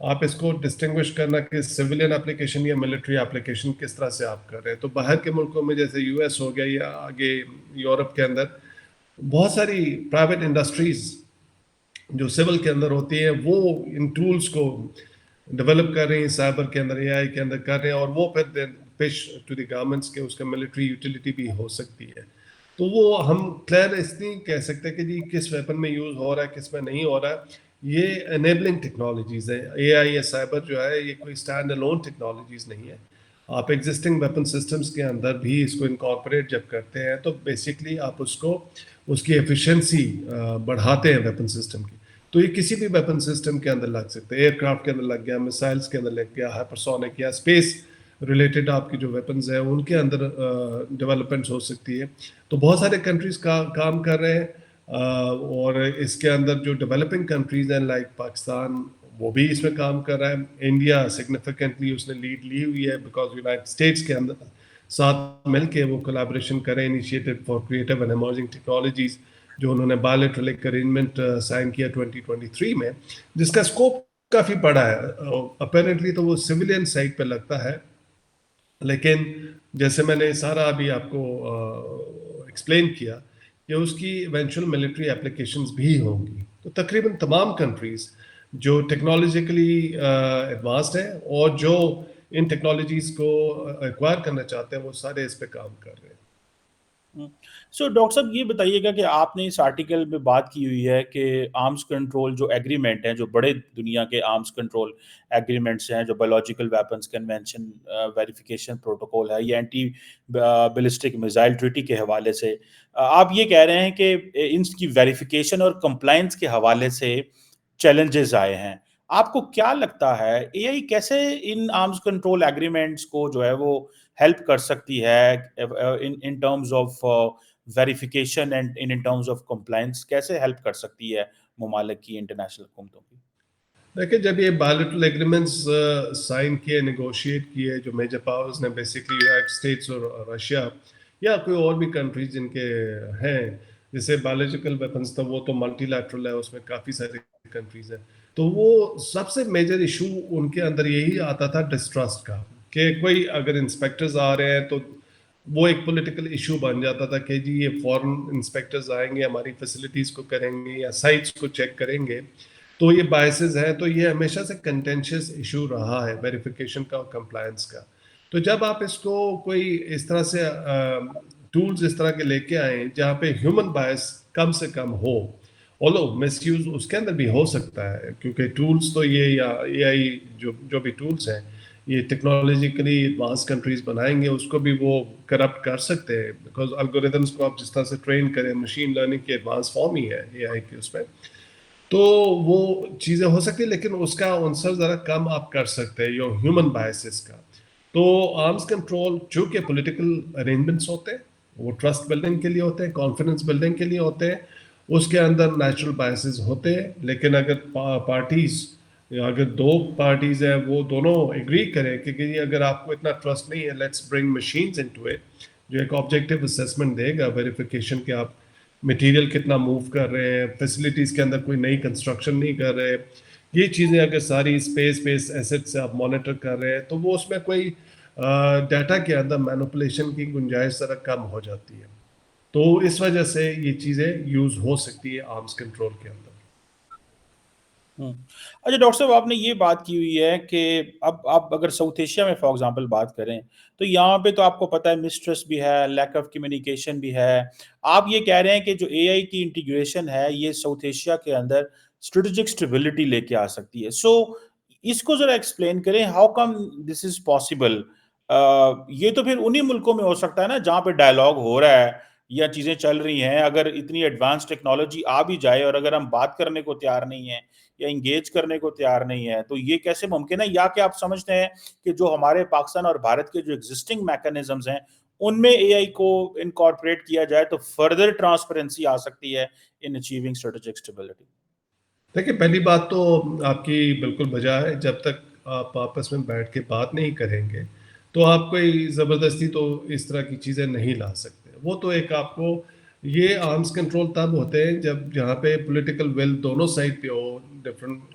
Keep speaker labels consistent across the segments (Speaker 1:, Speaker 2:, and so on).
Speaker 1: آپ اس کو ڈسٹنگوش کرنا کہ سویلین اپلیکیشن یا ملٹری اپلیکیشن کس طرح سے آپ کر رہے ہیں. تو باہر کے ملکوں میں جیسے یو ایس ہو گیا یا آگے یورپ کے اندر بہت ساری پرائیویٹ انڈسٹریز جو سول کے اندر ہوتی ہیں وہ ان ٹولز کو ڈیولپ کر رہی ہیں, سائبر کے اندر, اے آئی کے اندر کر رہے ہیں, اور وہ پھر پیش ٹو دی گورنمنٹس کے اس کا ملٹری یوٹیلیٹی بھی ہو سکتی ہے. تو وہ ہم کلیئر اس نہیں کہہ سکتے کہ جی کس ویپن میں یوز ہو رہا ہے کس میں نہیں ہو رہا ہے. یہ انیبلنگ ٹیکنالوجیز ہیں. اے آئی یا سائبر جو ہے یہ کوئی اسٹینڈ الون ٹیکنالوجیز نہیں ہے. آپ ایگزسٹنگ ویپن سسٹمز کے اندر بھی اس کو انکارپوریٹ جب کرتے ہیں تو بیسکلی آپ اس کو اس کی ایفیشنسی بڑھاتے ہیں ویپن سسٹم کی. تو یہ کسی بھی ویپن سسٹم کے اندر لگ سکتے ہیں. ایئر کرافٹ کے اندر لگ گیا, میسائلس کے اندر لگ گیا, ہائپرسونک یا اسپیس ریلیٹڈ آپ کی جو ویپنز ہیں ان کے اندر ڈیولپمنٹس ہو سکتی ہے. تو بہت سارے کنٹریز کام کر رہے ہیں, اور اس کے اندر جو ڈیولپنگ کنٹریز ہیں لائک پاکستان وہ بھی اس میں کام کر رہا ہے. انڈیا سگنیفیکنٹلی اس نے لیڈ لی ہوئی ہے بیکاز یونائٹڈ اسٹیٹس کے اندر ساتھ مل کے وہ کولیبریشن کریں initiative for creative and emerging technologies جو انہوں نے بائیلیٹرل ارینجمنٹ سائن کیا 2023 میں, جس کا اسکوپ کافی بڑا ہے. اپیرنٹلی تو وہ سویلین سائٹ پہ لگتا ہے, لیکن جیسے میں نے سارا ابھی آپ کو ایکسپلین کیا کہ اس کی ایونچوئل ملٹری اپلیکیشنز بھی ہوں گی. تو تقریباً تمام کنٹریز جو ٹیکنالوجیکلی ایڈوانسڈ ہیں اور جو ان ٹیکنالوجیز کو ایکوائر کرنا چاہتے ہیں وہ سارے اس پہ کام کر رہے ہیں.
Speaker 2: سو ڈاکٹر صاحب یہ بتائیے گا کہ آپ نے اس آرٹیکل میں بات کی ہوئی ہے کہ آرمز کنٹرول جو ایگریمنٹ ہیں, جو بڑے دنیا کے آرمز کنٹرول ایگریمنٹس ہیں, جو biological weapons convention verification protocol ہے یا اینٹی بیلسٹک میزائل ٹریٹی کے حوالے سے, آپ یہ کہہ رہے ہیں کہ ان کی ویریفیکیشن اور کمپلائنس کے حوالے سے چیلنجز آئے ہیں. آپ کو کیا لگتا ہے اے آئی کیسے ان آرمز کنٹرول ایگریمنٹس کو جو ہے وہ ہیلپ کر سکتی ہے ان terms of verification and in terms of compliance, کیسے ہیلپ کر سکتی ہے ممالک کی انٹرنیشنل حکومتوں کی؟
Speaker 1: دیکھیں جب یہ بائیلیٹرل ایگریمنٹس سائن کیے نیگوشیٹ کیے جو میجر پاورز نے بیسکلی یونائٹڈ اسٹیٹس اور رشیا یا کوئی اور بھی کنٹریز جن کے ہیں, جیسے بایولوجیکل ویپنس تھا وہ تو ملٹی لیٹرل ہے, اس میں کافی ساری کنٹریز ہیں. تو وہ سب سے میجر ایشو ان کے اندر یہی آتا تھا ڈسٹرسٹ کا, کہ کوئی اگر انسپیکٹرز آ رہے ہیں تو وہ ایک پولیٹیکل ایشو بن جاتا تھا کہ جی یہ فورن انسپیکٹرز آئیں گے ہماری فیسلٹیز کو کریں گے یا سائٹس کو چیک کریں گے, تو یہ بائسز ہیں. تو یہ ہمیشہ سے کنٹینشیس ایشو رہا ہے ویریفیکیشن کا اور کمپلائنس کا. تو جب آپ اس کو کوئی اس طرح سے ٹولز اس طرح کے لے کے آئیں جہاں پہ ہیومن بائس کم سے کم ہو, اولو مس یوز اس کے اندر بھی ہو سکتا ہے کیونکہ ٹولز تو یہ یا اے آئی جو بھی ٹولز ہیں یہ ٹیکنالوجیکلی ایڈوانس کنٹریز بنائیں گے, اس کو بھی وہ کرپٹ کر سکتے ہیں بیکاز الگوریدمس کو آپ جس طرح سے ٹرین کریں, مشین لرننگ کی ایڈوانس فارم ہی ہے اے آئی کی اس میں, تو وہ چیزیں ہو سکتی ہیں. لیکن اس کا عنصر ذرا کم آپ کر سکتے ہیں جو ہیومن بائسز کا. تو آرمز کنٹرول چونکہ پولیٹیکل ارینجمنٹس ہوتے ہیں وہ ٹرسٹ بلڈنگ کے لیے ہوتے ہیں, کانفیڈنس بلڈنگ کے لیے ہوتے ہیں, اس کے اندر نیچرل بائسز ہوتے ہیں. لیکن اگر پارٹیز اگر دو پارٹیز ہیں وہ دونوں ایگری کریں کہ اگر آپ کو اتنا ٹرسٹ نہیں ہے let's bring machines into it, جو ایک آبجیکٹیو اسیسمنٹ دے گا ویریفیکیشن کے آپ مٹیریل کتنا موو کر رہے ہیں, فیسلٹیز کے اندر کوئی نئی کنسٹرکشن نہیں کر رہے, یہ چیزیں اگر ساری اسپیس بیس ایسٹ سے آپ مانیٹر کر رہے ہیں تو وہ اس میں کوئی ڈیٹا کے اندر مینوپولیشن کی گنجائش ذرا کم ہو جاتی ہے. تو اس وجہ سے یہ چیزیں یوز ہو سکتی ہے آرمز کنٹرول کے اندر.
Speaker 2: اچھا ڈاکٹر صاحب آپ نے یہ بات کی ہوئی ہے کہ اب آپ اگر ساؤتھ ایشیا میں فار ایگزامپل بات کریں تو یہاں پہ تو آپ کو پتہ ہے مسٹرسٹ بھی ہے, لیک آف کمیونیکیشن بھی ہے. آپ یہ کہہ رہے ہیں کہ جو اے آئی کی انٹیگریشن ہے یہ ساؤتھ ایشیا کے اندر اسٹریٹجک اسٹیبلٹی لے کے آ سکتی ہے. سو اس کو ذرا ایکسپلین کریں, how come this is possible. یہ تو پھر انہی ملکوں میں ہو سکتا ہے نا جہاں پہ ڈائلاگ ہو رہا ہے یا چیزیں چل رہی ہیں. اگر اتنی ایڈوانس ٹیکنالوجی آ بھی جائے اور اگر ہم بات کرنے کو تیار نہیں ہیں یا انگیج کرنے کو تیار نہیں ہے تو یہ کیسے ممکن ہے؟ یا کہ آپ سمجھتے ہیں کہ جو ہمارے پاکستان اور بھارت کے جو ایگزسٹنگ میکانزمز ہیں ان میں اے آئی کو انکارپوریٹ کیا جائے تو فردر ٹرانسپیرنسی آ سکتی ہے ان اچیونگ اسٹریٹجک اسٹیبلٹی؟
Speaker 1: دیکھیں پہلی بات تو آپ کی بالکل بجا ہے, جب تک آپ آپس میں بیٹھ کے بات نہیں کریں گے تو آپ کوئی زبردستی تو اس طرح کی چیزیں نہیں لا سکتے. وہ تو ایک آپ کو یہ آرمز کنٹرول تب ہوتے ہیں جب جہاں پہ پولیٹیکل ول دونوں سائڈ پہ ہو, ڈفرینٹ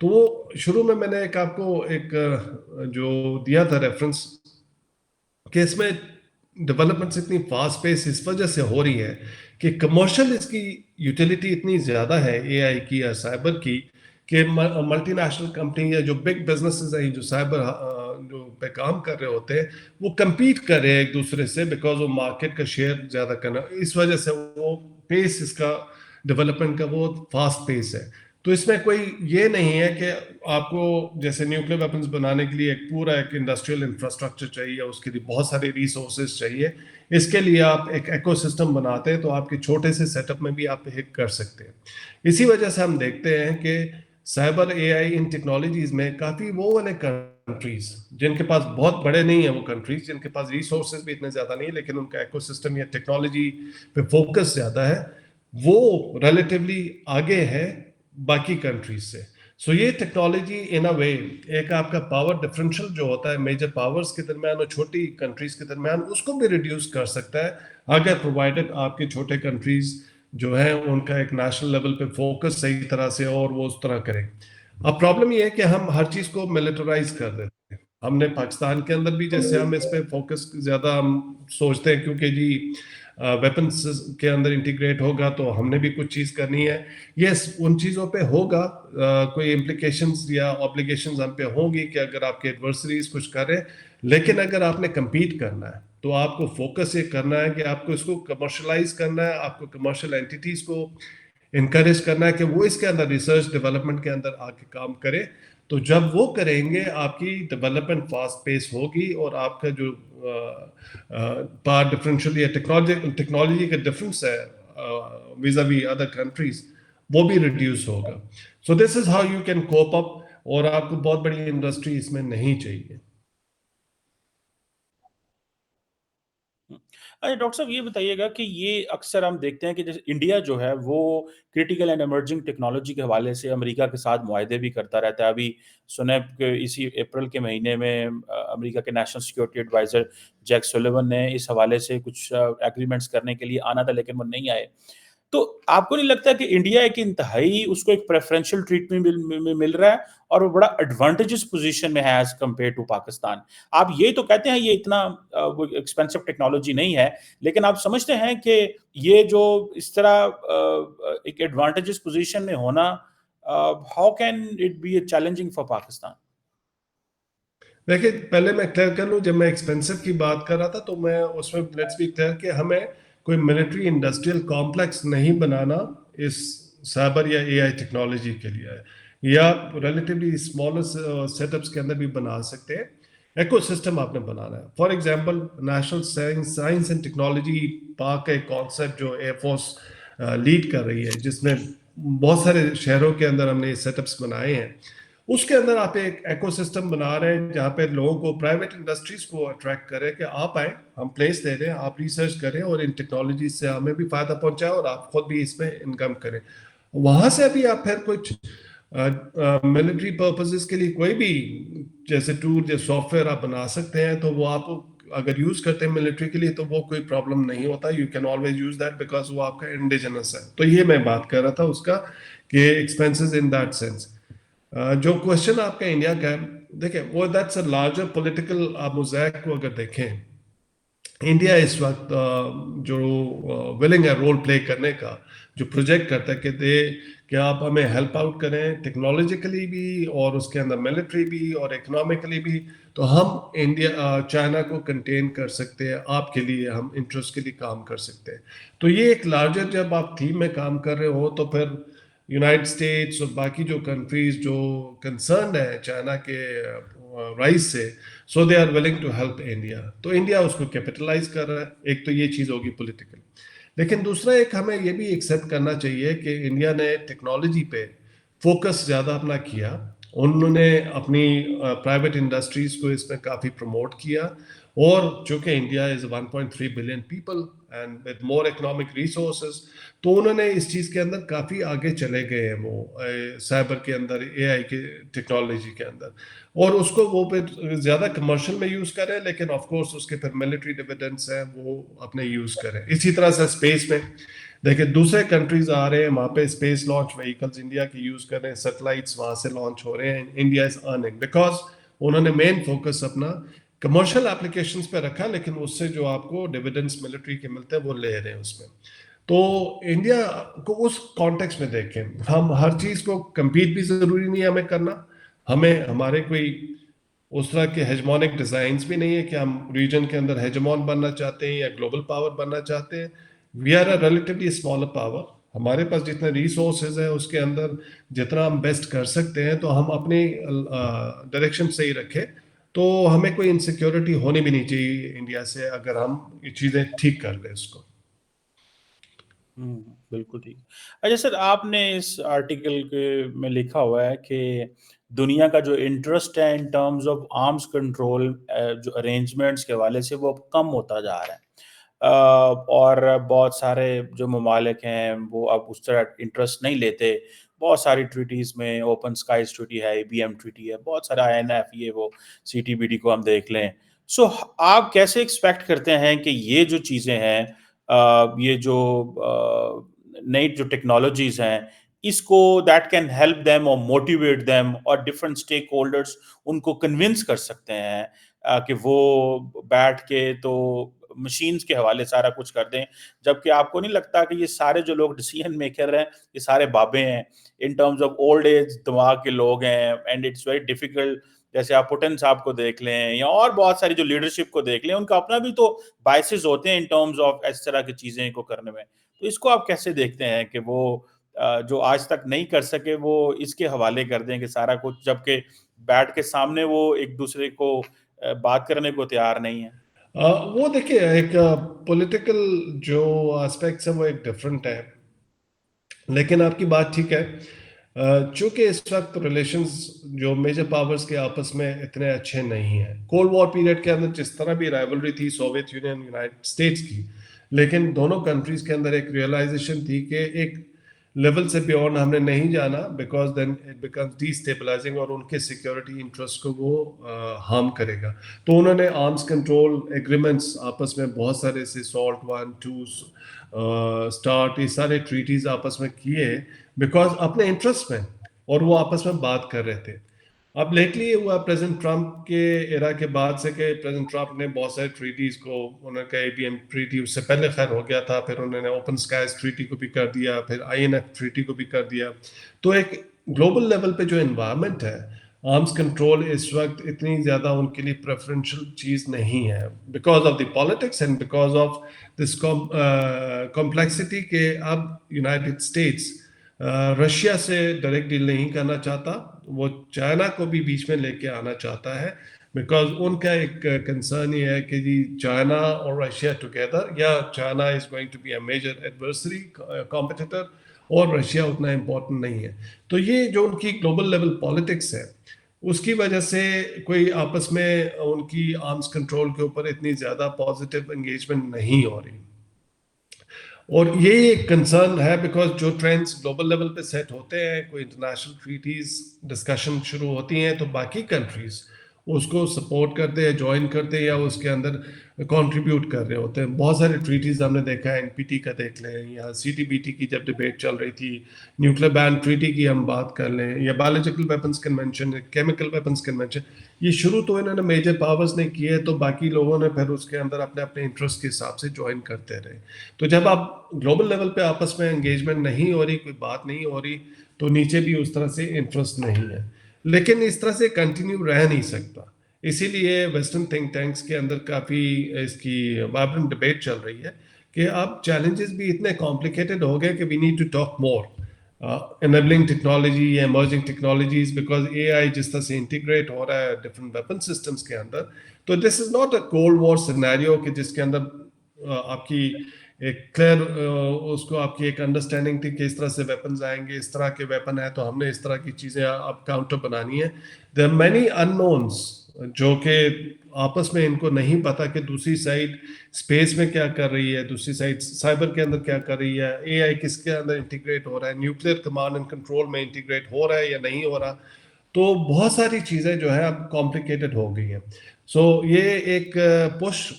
Speaker 1: تو وہ شروع میں نے ایک آپ کو ایک جو دیا تھا ریفرنس کہ اس میں ڈیولپمنٹس اتنی فاسٹ پیس اس وجہ سے ہو رہی ہے کہ کمرشل اس کی یوٹیلیٹی اتنی زیادہ ہے اے آئی کی یا سائبر کی کہ ملٹی نیشنل کمپنی یا جو بگ بزنسز ہیں جو سائبر جو پہ کام کر رہے ہوتے ہیں وہ کمپیٹ کر رہے ہیں ایک دوسرے سے بیکاز وہ مارکیٹ کا شیئر زیادہ کرنا اس وجہ سے وہ پیس اس کا ڈیولپمنٹ کا بہت فاسٹ پیس ہے. تو اس میں کوئی یہ نہیں ہے کہ آپ کو جیسے نیوکلیر ویپنز بنانے کے لیے ایک پورا ایک انڈسٹریل انفراسٹرکچر چاہیے, اس کے لیے بہت سارے ریسورسز چاہیے. اس کے لیے آپ ایک ایکو سسٹم بناتے ہیں تو آپ کے چھوٹے سے سیٹ اپ میں بھی آپ ہٹ کر سکتے ہیں. اسی وجہ سے ہم دیکھتے ہیں کہ سائبر اے آئی ان ٹیکنالوجیز میں کافی وہ والے کنٹریز جن کے پاس بہت بڑے نہیں ہیں, وہ کنٹریز جن کے پاس ریسورسز بھی اتنے زیادہ نہیں لیکن ان کا ایکو سسٹم یا ٹیکنالوجی پہ فوکس زیادہ ہے, وہ ریلیٹیولی آگے ہے باقی کنٹریز سے. سو یہ ٹیکنالوجی ان اے وے ایک آپ کا پاور ڈفرینشل جو ہوتا ہے میجر پاورز کے درمیان اور چھوٹی کنٹریز کے درمیان اس کو بھی ریڈیوس کر سکتا ہے اگر پرووائڈڈ آپ کے چھوٹے کنٹریز جو ہیں ان کا ایک نیشنل لیول پہ فوکس صحیح طرح سے اور وہ اس طرح کریں. اب پرابلم یہ ہے کہ ہم ہر چیز کو ملٹرائز کر دیتے ہیں. ہم نے پاکستان کے اندر بھی جیسے ہم اس پہ فوکس زیادہ ہم سوچتے ہیں کیونکہ جی ویپنس کے اندر انٹیگریٹ ہوگا تو ہم نے بھی کچھ چیز کرنی ہے. یس ان چیزوں پہ ہوگا کوئی امپلیکیشنز یا آبلیگیشنز ہم پہ ہوں گی کہ اگر آپ کے ایڈورسریز کچھ کریں, لیکن اگر آپ نے کمپیٹ کرنا ہے تو آپ کو فوکس یہ کرنا ہے کہ آپ کو اس کو کمرشلائز کرنا ہے, آپ کو کمرشل اینٹیز کو انکریج کرنا ہے کہ وہ اس کے اندر ریسرچ ڈیولپمنٹ کے اندر آ کے کام کرے. تو جب وہ کریں گے آپ کی ڈیولپمنٹ فاسٹ پیس ہوگی اور آپ کا جو پار ڈفرینشیل یا ٹیکنالوجی کا ڈفرینس ہے ویزا وی ادر کنٹریز وہ بھی ریڈیوس ہوگا. So this is how you can cope up, اور آپ کو بہت بڑی انڈسٹری اس میں نہیں چاہیے.
Speaker 2: اچھا ڈاکٹر صاحب یہ بتائیے گا کہ یہ اکثر ہم دیکھتے ہیں کہ جیسے انڈیا جو ہے وہ کرٹیکل اینڈ ایمرجنگ ٹیکنالوجی کے حوالے سے امریکہ کے ساتھ معاہدے بھی کرتا رہتا ہے. ابھی سنیں کہ اسی اپریل کے مہینے میں امریکہ کے نیشنل سیکورٹی ایڈوائزر جیک سولیون نے اس حوالے سے کچھ ایگریمنٹس کرنے کے لیے آنا تھا لیکن وہ نہیں آئے. تو آپ کو نہیں لگتا کہ انڈیا ایک انتہائی اس کو ایک پریفرنشل ٹریٹمنٹ مل رہا ہے اور وہ بڑا ایڈوانٹیجس پوزیشن میں ہے ایز کمپیئر ٹو پاکستان؟ آپ یہ تو کہتے ہیں یہ اتنا ایکسپینسو ٹیکنالوجی نہیں ہے, لیکن آپ سمجھتے ہیں کہ یہ جو اس طرح ایک ایڈوانٹیجس پوزیشن میں ہونا how can it be a challenging for Pakistan?
Speaker 1: دیکھیں پہلے میں کلیئر کر لوں, جب میں ایکسپینسو کی بات کر رہا تھا تو میں اس میں لیٹس بی کلیئر کہ ہمیں کوئی ملٹری انڈسٹریل کمپلیکس نہیں بنانا اس سائبر یا اے آئی ٹیکنالوجی کے لیے, یا ریلیٹیولی اسمالر سیٹ اپس کے اندر بھی بنا سکتے ہیں. ایکو سسٹم آپ نے بنانا ہے. For example national science and technology park کا ایک کانسیپٹ جو ایئر فورس لیڈ کر رہی ہے جس میں بہت سارے شہروں کے اندر ہم نے سیٹ اپس بنائے ہیں, اس کے اندر آپ ایک ایکو سسٹم بنا رہے ہیں جہاں پہ لوگوں کو پرائیویٹ انڈسٹریز کو اٹریکٹ کرے کہ آپ آئیں, ہم پلیس دے دیں, آپ ریسرچ کریں اور ان ٹیکنالوجیز سے ہمیں بھی فائدہ پہنچائے اور آپ خود بھی اس میں انکم کریں. وہاں سے بھی آپ پھر کچھ ملٹری پرپزز کے لیے کوئی بھی جیسے ٹول یا سافٹ ویئر آپ بنا سکتے ہیں, تو وہ آپ اگر یوز کرتے ہیں ملٹری کے لیے تو وہ کوئی پرابلم نہیں ہوتا. You can always use that because وہ آپ کا انڈیجنس ہے. تو یہ میں بات کر رہا تھا اس کا کہ ایکسپینسز ان دیٹ سینس. جو کوشچن آپ کا انڈیا کا ہے, دیکھیں وہ دیٹس اے لارجر پولیٹیکل آپ موزیک کو اگر دیکھیں, انڈیا اس وقت جو ولنگ ہے رول پلے کرنے کا, جو پروجیکٹ کرتا ہے کہ آپ ہمیں ہیلپ آؤٹ کریں ٹیکنالوجیکلی بھی اور اس کے اندر ملٹری بھی اور اکنامکلی بھی, تو ہم انڈیا چائنا کو کنٹین کر سکتے ہیں, آپ کے لیے ہم انٹرسٹ کے لیے کام کر سکتے ہیں. تو یہ ایک لارجر جب آپ تھیم میں کام کر رہے ہو تو پھر یونائٹڈ اسٹیٹس اور باقی جو کنٹریز جو کنسرنڈ ہیں چائنا کے رائز سے, so they are willing to help India. تو انڈیا اس کو کیپٹلائز کر رہا ہے. ایک تو یہ چیز ہوگی پولیٹیکل, لیکن دوسرا ایک ہمیں یہ بھی ایکسیپٹ کرنا چاہیے کہ انڈیا نے ٹیکنالوجی پہ فوکس زیادہ اپنا کیا. انہوں نے اپنی پرائیویٹ انڈسٹریز کو اس میں کافی پروموٹ کیا, اور چونکہ India is 1.3 billion people and with more economic resources, تو انہوں نے اس چیز کے اندر کافی آگے چلے گئے ہیں وہ سائبر کے اندر, اے آئی کے ٹیکنالوجی کے اندر, اور اس کو وہ پھر زیادہ کمرشل میں یوز کریں, لیکن آف کورس اس کے پھر ملٹری ڈیویڈنڈس ہیں وہ اپنے یوز کریں. اسی طرح سے اسپیس میں دیکھیں دوسرے کنٹریز آ رہے ہیں وہاں پہ اسپیس لانچ وہیکلز انڈیا کے یوز کر رہے ہیں, سیٹلائٹس وہاں سے لانچ ہو رہے ہیں, انڈیا از ارننگ بیکاز انہوں نے مین فوکس اپنا کمرشل اپلیکیشنز پہ رکھا, لیکن اس سے جو آپ کو ڈویڈنڈس ملٹری کے ملتے ہیں وہ لے رہے ہیں اس میں. تو انڈیا کو اس کانٹیکس میں دیکھیں, ہم ہر چیز کو کمپیٹ بھی ضروری نہیں ہے ہمیں کرنا, ہمیں ہمارے کوئی اس طرح کے ہیجمونک ڈیزائنس بھی نہیں ہے کہ ہم ریجن کے اندر ہیجمون بننا چاہتے ہیں یا گلوبل پاور بننا چاہتے ہیں. We are a relatively smaller power, ہمارے پاس جتنے ریسورسز ہیں اس کے اندر جتنا ہم بیسٹ کر سکتے ہیں تو ہم اپنی ڈائریکشن صحیح رکھیں, تو ہمیں کوئی انسیکیورٹی ہونی بھی نہیں چاہیے انڈیا سے اگر ہم یہ چیزیں ٹھیک کر لیں اس کو.
Speaker 2: بالکل ٹھیک. اچھا سر, آپ نے اس آرٹیکل کے میں لکھا ہوا ہے کہ دنیا کا جو انٹرسٹ ہے ان ٹرمز آف آرمز کنٹرول جو ارینجمنٹس کے حوالے سے وہ اب کم ہوتا جا رہا ہے, اور بہت سارے جو ممالک ہیں وہ اب اس طرح انٹرسٹ نہیں لیتے. بہت ساری ٹریٹیز میں اوپن اسکائز ٹریٹی ہے, ABM ٹریٹی ہے, بہت سارا INF, یہ وہ CTBT کو ہم دیکھ لیں. سو آپ کیسے ایکسپیکٹ کرتے ہیں کہ یہ جو چیزیں ہیں, یہ جو نئی جو ٹیکنالوجیز ہیں, اس کو دیٹ کین ہیلپ دیم اور موٹیویٹ دیم, اور ڈفرینٹ اسٹیک ہولڈرس ان کو کنونس کر سکتے ہیں کہ وہ بیٹھ کے تو مشینز کے حوالے سارا کچھ کر دیں, جبکہ آپ کو نہیں لگتا کہ یہ سارے جو لوگ ڈیسیژن میکر ہیں یہ سارے بابے ہیں in terms of old age دماغ کے لوگ ہیں, اینڈ اٹس ویری ڈیفیکلٹ. جیسے آپ پوٹن صاحب کو دیکھ لیں یا اور بہت ساری جو لیڈرشپ کو دیکھ لیں, ان کا اپنا بھی تو بائسز ہوتے ہیں ان ٹرمز آف اس طرح کی چیزیں کو کرنے میں. تو اس کو آپ کیسے دیکھتے ہیں کہ وہ جو آج تک نہیں کر سکے وہ اس کے حوالے کر دیں کہ سارا کچھ, جبکہ بیٹھ کے سامنے وہ ایک دوسرے کو بات کرنے کو تیار نہیں ہے؟
Speaker 1: وہ دیکھیے ایک پولیٹیکل جو اسپیکٹس ہیں وہ ایک ڈفرینٹ ہے, لیکن آپ کی بات ٹھیک ہے. چونکہ اس وقت ریلیشنز جو میجر پاورز کے آپس میں اتنے اچھے نہیں ہیں. کولڈ وار پیریڈ کے اندر جس طرح بھی رائیولری تھی سوویت یونین یونائٹڈ اسٹیٹس کی, لیکن دونوں کنٹریز کے اندر ایک ریئلائزیشن تھی کہ ایک لیول سے بیونڈ ہم نے نہیں جانا, because then it becomes destabilising اور ان کے سیکیورٹی انٹرسٹ کو وہ ہارم کرے گا. تو انہوں نے آرمس کنٹرول ایگریمنٹس آپس میں بہت سارے سے سالٹ 1 2 اسٹارٹ یہ سارے ٹریٹیز آپس میں کیے بیکاز اپنے انٹرسٹ میں, اور وہ آپس میں بات کر رہے تھے. اب لیٹلی یہ ہوا پریزیڈنٹ ٹرمپ کے ایرا کے بعد سے کہ پریزیڈنٹ ٹرمپ نے بہت سارے ٹریٹیز کو, انہوں نے کہا ABM ٹریٹی اس سے پہلے خیر ہو گیا تھا, پھر انہوں نے اوپن اسکائز ٹریٹی کو بھی کر دیا, پھر INF ٹریٹی کو بھی کر دیا. تو ایک گلوبل لیول پہ جو انوائرمنٹ ہے آرمس کنٹرول اس وقت اتنی زیادہ ان کے لیے پریفرنشل چیز نہیں ہے, because of the politics and because of this complexity کہ اب یونائٹڈ اسٹیٹس رشیا سے ڈائریکٹ ڈیل نہیں کرنا چاہتا, وہ چائنا کو بھی بیچ میں لے کے آنا چاہتا ہے, بیکاز ان کا ایک کنسرن یہ ہے کہ جی چائنا اور رشیا ٹوگیدر, یا China is going to be a major adversary competitor اور رشیا اتنا امپورٹنٹ نہیں ہے. تو یہ جو ان کی گلوبل لیول پالیٹکس ہے اس کی وجہ سے کوئی آپس میں ان کی آرمس کنٹرول کے اوپر اتنی زیادہ پازیٹیو انگیجمنٹ نہیں ہو رہی. اور یہ ایک کنسرن ہے بیکاز جو ٹرینڈس گلوبل لیول پہ سیٹ ہوتے ہیں, کوئی انٹرنیشنل ٹریٹیز ڈسکشن شروع ہوتی ہیں تو باقی کنٹریز اس کو سپورٹ کرتے ہیں, جوائن کرتے ہیں یا اس کے اندر کنٹریبیوٹ کر رہے ہوتے ہیں. بہت سارے ٹریٹیز ہم نے دیکھا ہے, NPT کا دیکھ لیں یا CTBT کی جب ڈبیٹ چل رہی تھی, نیوکلیر بین ٹریٹی کی ہم بات کر لیں, یا biological weapons convention, chemical weapons convention. یہ شروع تو انہوں نے میجر پاورز نے کیے, تو باقی لوگوں نے پھر اس کے اندر اپنے اپنے انٹرسٹ کے حساب سے جوائن کرتے رہے. تو جب آپ گلوبل لیول پہ آپس میں انگیجمنٹ نہیں ہو رہی, کوئی بات نہیں ہو رہی, تو نیچے بھی اس طرح سے انٹرسٹ نہیں ہے. لیکن اس طرح سے کنٹینیو رہ نہیں سکتا, اسی لیے ویسٹرن تھنک ٹینکس کے اندر کافی اس کی وائبرنٹ ڈبیٹ چل رہی ہے کہ اب چیلنجز بھی اتنے کمپلیکیٹڈ ہو گئے کہ we need to talk more enabling technology یا emerging ٹیکنالوجیز, بیکاز AI جس طرح سے انٹیگریٹ ہو رہا ہے ڈفرنٹ ویپن سسٹمس کے اندر. تو this is not a cold war scenario کہ جس کے اندر آپ کی ایک کلیئر اس کو آپ کی ایک انڈرسٹینڈنگ تھی کہ اس طرح سے ویپنز آئیں گے, اس طرح کے ویپن ہیں تو ہم نے اس طرح کی چیزیں اب کاؤنٹر بنانی ہے. دیر آر مینی ان نونس جو کہ آپس میں ان کو نہیں پتا کہ دوسری سائڈ اسپیس میں کیا کر رہی ہے, دوسری سائڈ سائبر کے اندر کیا کر رہی ہے, AI کس کے اندر انٹیگریٹ ہو رہا ہے, نیوکلیر کمانڈ اینڈ کنٹرول میں انٹیگریٹ ہو رہا ہے یا نہیں ہو رہا. تو بہت ساری چیزیں جو ہے اب کمپلیکیٹڈ ہو گئی ہیں. سو یہ ایک پش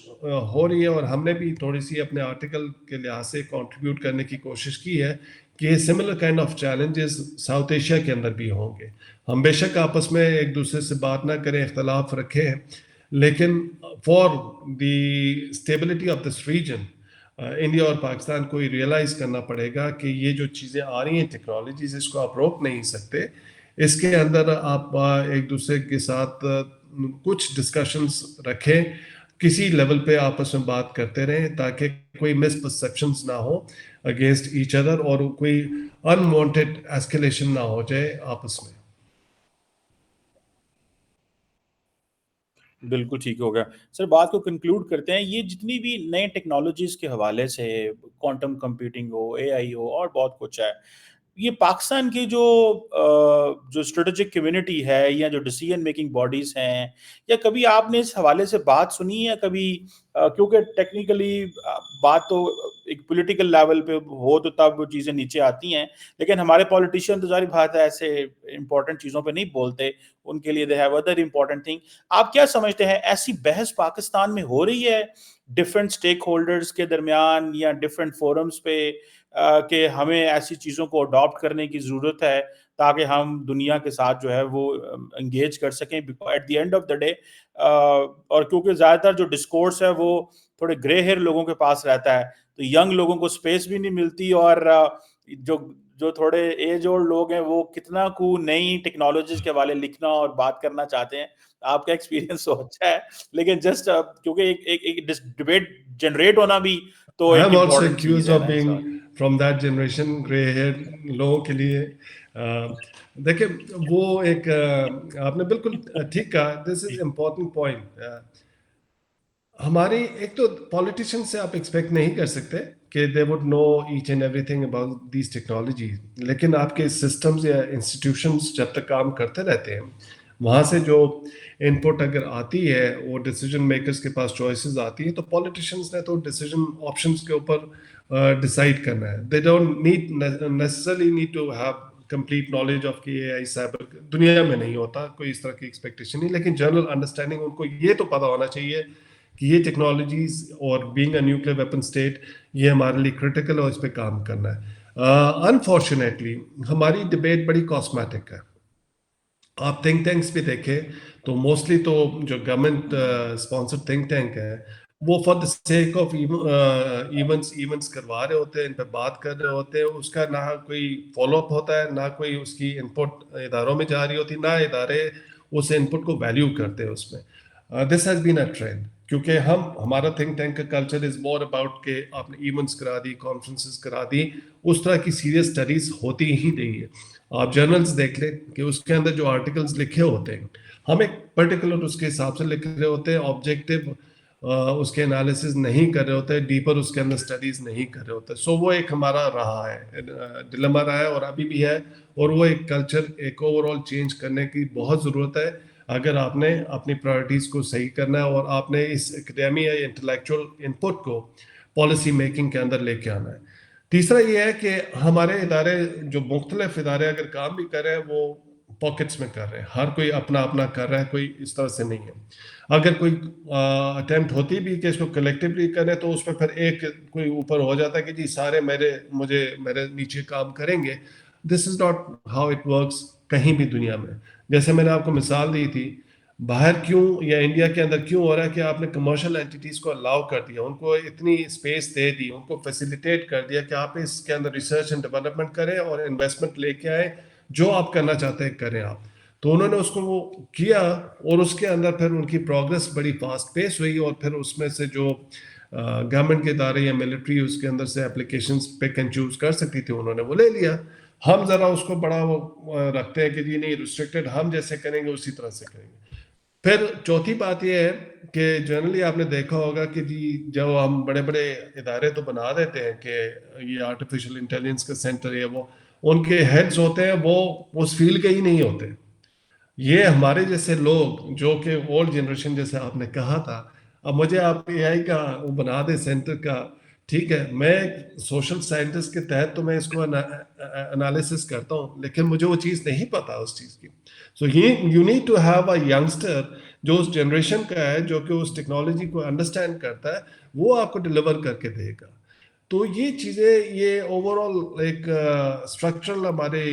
Speaker 1: ہو رہی ہے، اور ہم نے بھی تھوڑی سی اپنے آرٹیکل کے لحاظ سے کنٹریبیوٹ کرنے کی کوشش کی ہے کہ similar kind of challenges south Asia کے اندر بھی ہوں گے. ہم بے شک آپس میں ایک دوسرے سے بات نہ کریں، اختلاف رکھیں، لیکن for the stability of this region India اور پاکستان کو یہ ریئلائز کرنا پڑے گا کہ یہ جو چیزیں آ رہی ہیں ٹیکنالوجیز، اس کو آپ روک نہیں سکتے. اس کے اندر آپ ایک دوسرے کے ساتھ کچھ ڈسکشنز رکھیں، کسی لیول پہ آپس میں بات کرتے رہیں تاکہ کوئی مس پرسیپشنز نہ ہو اگینسٹ ایچ ادر، اور کوئی انوانٹیڈ ایسکیلیشن نہ ہو جائے آپس میں.
Speaker 2: بالکل ٹھیک ہو گیا سر. بات کو کنکلوڈ کرتے ہیں. یہ جتنی بھی نئے ٹیکنالوجیز کے حوالے سے، کوانٹم کمپیوٹنگ ہو، اے آئی ہو، اور بہت کچھ ہے، یہ پاکستان کی جو اسٹریٹجک کمیونٹی ہے یا جو ڈیسیژن میکنگ باڈیز ہیں، یا کبھی آپ نے اس حوالے سے بات سنی ہے کبھی؟ کیونکہ ٹیکنیکلی بات تو ایک پولیٹیکل لیول پہ ہو تو تب وہ چیزیں نیچے آتی ہیں، لیکن ہمارے پولیٹیشین تو ظاہر بات ہے ایسے امپورٹنٹ چیزوں پہ نہیں بولتے، ان کے لیے they have other important thing. آپ کیا سمجھتے ہیں ایسی بحث پاکستان میں ہو رہی ہے ڈفرینٹ اسٹیک ہولڈرز کے درمیان یا ڈفرینٹ فورمز پہ کہ ہمیں ایسی چیزوں کو اڈاپٹ کرنے کی ضرورت ہے تاکہ ہم دنیا کے ساتھ جو ہے وہ انگیج کر سکیں at the end of the day? اور کیونکہ زیادہ تر جو ڈسکورس ہے وہ تھوڑے گرے ہیئر لوگوں کے پاس رہتا ہے، تو ینگ لوگوں کو اسپیس بھی نہیں ملتی، اور جو جو تھوڑے ایج اولڈ لوگ ہیں وہ کتنا کو نئی ٹیکنالوجیز کے حوالے لکھنا اور بات کرنا چاہتے ہیں. آپ کا ایکسپیرینس تو اچھا ہے، لیکن جسٹ کیونکہ ایک ڈبیٹ جنریٹ ہونا بھی تو
Speaker 1: I
Speaker 2: ایک
Speaker 1: am also
Speaker 2: امپورٹنٹ چیز
Speaker 1: accused
Speaker 2: ہے
Speaker 1: of
Speaker 2: نا
Speaker 1: being
Speaker 2: انسان.
Speaker 1: from that generation, gray hair لوگوں کے لیے. دیکھیں وہ ایک آپ نے بالکل ٹھیک کہا. دس از امپورٹنٹ پوائنٹ. ہماری ایک تو پالیٹیشین سے آپ ایکسپیکٹ نہیں کر سکتے کہ they would know each and everything about these technologies, لیکن آپ کے سسٹمز یا انسٹیٹیوشنز جب تک کام کرتے رہتے ہیں، وہاں سے جو ان پٹ اگر آتی ہے، وہ ڈیسیجن میکرز کے پاس چوائسیز آتی ہیں، تو پالیٹیشینس نے تو ڈیسیجن آپشنس کے اوپر ڈیسائڈ کرنا ہے. They don't need necessarily need to have complete knowledge of کہ اے آئی سائبر دنیا میں نہیں ہوتا، کوئی اس طرح کی ایکسپیکٹیشن نہیں، لیکن جنرل انڈرسٹینڈنگ ان کو یہ تو پتہ ہونا چاہیے کہ یہ ٹیکنالوجیز اور being a nuclear weapon state یہ ہمارے لیے کرٹیکل ہے اور اس پہ کام کرنا ہے. انفارچونیٹلی ہماری ڈبیٹ بڑی کاسمیٹک ہے. آپ تھنک ٹینکس بھی دیکھیں تو موسٹلی تو جو گورنمنٹ اسپانسرڈ تھنک ٹینک ہے وہ for the sake of events کروا رہے ہوتے ہیں، ان پہ بات کر رہے ہوتے ہیں، اس کا نہ کوئی فالو اپ ہوتا ہے، نہ کوئی اس کی ان پٹ اداروں میں جا رہی ہوتی، نہ ادارے اس ان پٹ کو ویلیو کرتے ہیں اس میں. This has been a trend, کیونکہ ہمارا تھنک ٹینک کا کلچر از مور اباؤٹ کہ آپ نے ایونٹس کرا دی، کانفرنسز کرا دی، اس طرح کی سیریس اسٹڈیز ہوتی ہی نہیں ہے. آپ جرنلز دیکھ لیں کہ اس کے اندر جو آرٹیکلز لکھے ہوتے ہیں، ہم ایک پرٹیکولر اس کے حساب سے لکھ رہے ہوتے ہیں، آبجیکٹیو اس کے انالیسز نہیں کر رہے ہوتے، ڈیپر اس کے اندر اسٹڈیز نہیں کر رہے ہوتے. سو وہ ایک ہمارا رہا ہے، ڈیلیما رہا ہے اور ابھی بھی ہے، اور وہ ایک کلچر ایک اوور آل چینج کرنے کی بہت ضرورت ہے اگر آپ نے اپنی پرائرٹیز کو صحیح کرنا ہے اور آپ نے اس اکیڈیمیا یا انٹلیکچوئل ان پٹ کو پالیسی میکنگ کے اندر لے کے آنا ہے. تیسرا یہ ہے کہ ہمارے ادارے جو مختلف ادارے اگر کام بھی کر رہے ہیں وہ پاکٹس میں کر رہے ہیں، ہر کوئی اپنا اپنا کر رہا ہے، کوئی اس طرح سے نہیں ہے. اگر کوئی اٹیمپٹ ہوتی بھی کہ اس کو کلیکٹیولی کریں تو اس میں پھر ایک کوئی اوپر ہو جاتا ہے کہ جی سارے میرے نیچے کام کریں گے. This is not how it works کہیں بھی دنیا میں. جیسے میں نے آپ کو مثال دی تھی، باہر کیوں یا انڈیا کے اندر کیوں ہو رہا ہے کہ آپ نے کمرشل اینٹیز کو الاؤ کر دیا، ان کو اتنی اسپیس دے دی، ان کو فیسیلیٹیٹ کر دیا کہ آپ اس کے اندر ریسرچ اینڈ ڈیولپمنٹ کریں اور انویسٹمنٹ لے کے آئیں، جو آپ کرنا چاہتے ہیں کریں آپ. تو انہوں نے اس کو وہ کیا اور اس کے اندر پھر ان کی پروگرس بڑی فاسٹ پیس ہوئی، اور پھر اس میں سے جو گورنمنٹ کے ادارے یا ملٹری اس کے اندر سے اپلیکیشنز پک اینڈ چوز کر سکتی تھی، انہوں نے وہ لے لیا. ہم ذرا اس کو بڑا وہ رکھتے ہیں کہ جی نہیں ریسٹرکٹیڈ، ہم جیسے کریں گے اسی طرح سے کریں گے. پھر چوتھی بات یہ ہے کہ جنرلی آپ نے دیکھا ہوگا کہ جی جب ہم بڑے بڑے ادارے تو بنا دیتے ہیں کہ یہ آرٹیفیشل انٹیلیجنس کا سینٹر ہے، وہ ان کے ہیڈز ہوتے ہیں وہ اس فیلڈ کے ہی نہیں ہوتے. یہ ہمارے جیسے لوگ جو کہ اولڈ جنریشن جیسے آپ نے کہا تھا، اب مجھے آپ اے آئی کا وہ بنا دیں سینٹر کا، ٹھیک ہے میں سوشل سائنٹسٹ کے تحت تو میں اس کو انالیسس کرتا ہوں، لیکن مجھے وہ چیز نہیں پتا اس چیز کی. So you need to have a youngster جو اس جنریشن کا ہے, جو کہ اس ٹیکنالوجی کو انڈرسٹینڈ کرتا ہے, وہ آپ کو ڈلیور کر کے دے گا. تو یہ چیزیں, یہ اوور آل ایک اسٹرکچرل ہمارے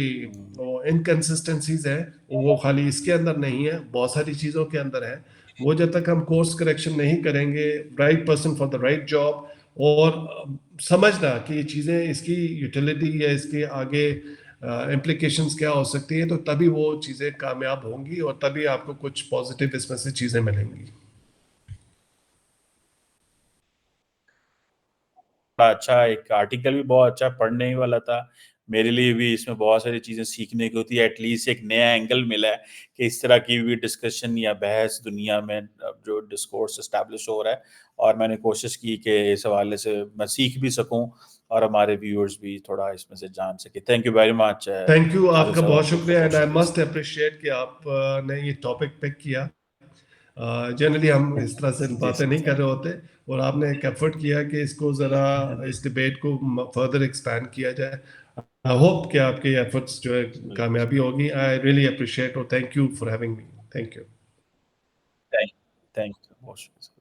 Speaker 1: انکنسسٹنسیز ہیں, وہ خالی اس کے اندر نہیں ہے, بہت ساری چیزوں کے اندر ہے. وہ جب تک ہم کورس کریکشن نہیں کریں گے, right person for the right job, اور سمجھنا کہ یہ چیزیں, اس کی یوٹیلیٹی یا اس کے آگے امپلیکیشنز کیا ہو سکتی ہیں, تو تبھی وہ چیزیں کامیاب ہوں گی, اور تبھی آپ کو کچھ پازیٹیو اس میں سے چیزیں ملیں گی.
Speaker 2: اچھا ایک آرٹیکل بھی بہت اچھا پڑھنے ہی والا تھا میرے لیے بھی. اس میں بہت ساری چیزیں سیکھنے کی ہوتی ہے, ایٹ لیسٹ ایک نیا اینگل ملا ہے کہ اس طرح کی بھی ڈسکشن یا بحث دنیا میں جو ڈسکورس اسٹیبلش ہو رہا ہے, اور میں نے کوشش کی کہ اس حوالے سے میں سیکھ بھی سکوں اور ہمارے ویورز بھی تھوڑا اس میں سے جان سکے. Thank you very much.
Speaker 1: Thank you, آپ
Speaker 2: عادل
Speaker 1: کا
Speaker 2: صاحب,
Speaker 1: بہت
Speaker 2: آپ کو
Speaker 1: شکریہ,
Speaker 2: بہت
Speaker 1: اینڈ آئی
Speaker 2: شکریہ
Speaker 1: مسٹ
Speaker 2: سر.
Speaker 1: اپریشیٹ کہ آپ نے یہ ٹاپک پک کیا. جنرلی ہم اس طرح سے
Speaker 2: جی
Speaker 1: باتیں
Speaker 2: سر,
Speaker 1: نہیں کر
Speaker 2: تھینک
Speaker 1: رہے ہوتے, اور آپ نے ایک ایفرٹ کیا کہ اس کو ذرا,
Speaker 2: یو.
Speaker 1: اس ڈبیٹ کو فردر ایکسپینڈ کیا جائے. آئی ہوپ کہ آپ کے ایفرٹس جو ہے
Speaker 2: بالکل سر,
Speaker 1: کامیابی ہوگی. آئی ریئلی اپریشیٹ, اور thank you for having me. Thank you.
Speaker 2: Thank you, بہت شکریہ.